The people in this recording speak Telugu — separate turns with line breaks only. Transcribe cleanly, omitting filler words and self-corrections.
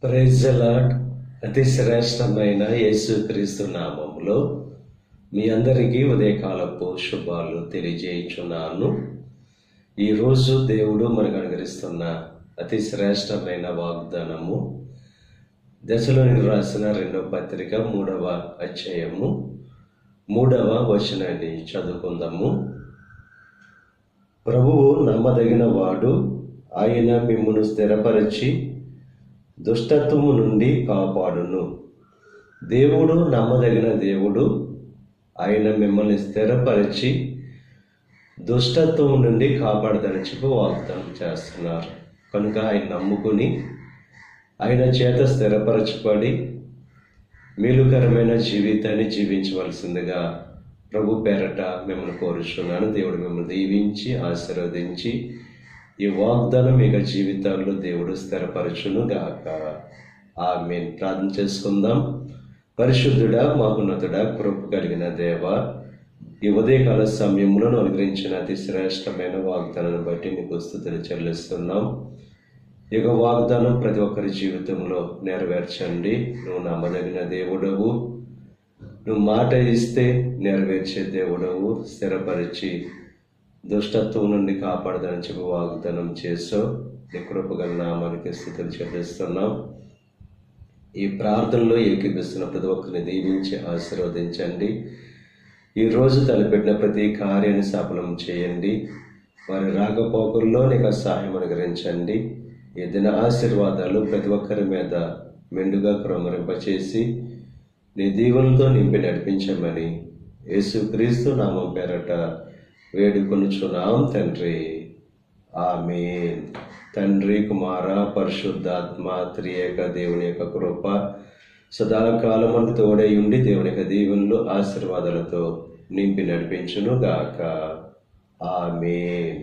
Praise the lord. అతి శ్రేష్టమైన యేసుక్రీస్తు నామములో మీ అందరికీ ఉదయకాలపు శుభాలు తెలియజేయుచున్నాను. ఈరోజు దేవుడు మనకు అనుగ్రహిస్తున్న అతి శ్రేష్టమైన వాగ్దానము దశలోనికి రాసిన 2వ పత్రిక 3వ అధ్యాయము 3వ వచనాన్ని చదువుకుందాము. ప్రభువు నమ్మదగిన వాడు, ఆయన మిమ్మును స్థిరపరచి దుష్టత్వము నుండి కాపాడును. దేవుడు నమ్మదగిన దేవుడు, ఆయన మిమ్మల్ని స్థిరపరిచి దుష్టత్వం నుండి కాపాడదని చెప్పి వాగ్దానం చేస్తున్నారు. కనుక ఆయన నమ్ముకుని ఆయన చేత స్థిరపరచబడి మేలుకరమైన జీవితాన్ని జీవించవలసిందిగా ప్రభు పేరట మిమ్మల్ని కోరుచున్నాను. దేవుడు మిమ్మల్ని దీవించి ఆశీర్వదించి ఈ వాగ్దానం మీ జీవితాల్లో దేవుడు స్థిరపరచును గాక. ఆమేన్. ప్రార్థన చేసుకుందాం. పరిశుద్ధుడా, మహోన్నతుడా, కృప కలిగిన దేవ, ఈ ఉదయకాల సమయంలో అనుగ్రహించిన అతి శ్రేష్టమైన వాగ్దానాన్ని బట్టి నీకు స్తుతులు చెల్లిస్తున్నాం. ఈ వాగ్దానం ప్రతి ఒక్కరి జీవితంలో నెరవేర్చండి. నువ్వు నమ్మదగిన దేవుడవు, నువ్వు మాట ఇస్తే నెరవేర్చే దేవుడవు, స్థిరపరిచి దుష్టత్వం నుండి కాపాడదని చెప్పి వాగ్దానం చేసావు. నీ కృపగల నామానికి స్తుతులు చెల్లిస్తున్నాం. ఈ ప్రార్థనలో ఏకీపిస్తున్న ప్రతి ఒక్కరిని దీవించి ఆశీర్వదించండి. ఈరోజు తలపెట్టిన ప్రతి కార్యాన్ని సఫలం చేయండి. వారి రాకపోకల్లో నీకు సహాయం అనుగ్రహించండి. ఈ దిన ఆశీర్వాదాలు ప్రతి ఒక్కరి మీద మెండుగా క్రమరింపచేసి నీ దీవెనలతో నింపి నడిపించమని యేసుక్రీస్తు నామం పేరట వేడుకొనుచున్నాం తండ్రి. ఆమేన్. తండ్రి, కుమార, పరిశుద్ధాత్మ త్రియేక దేవుని యొక్క కృప సదాకాలం మనకు తోడై ఉండి దేవుని యొక్క దీవెనలు ఆశీర్వాదాలతో నింపి నడిపించును గాక. ఆమేన్.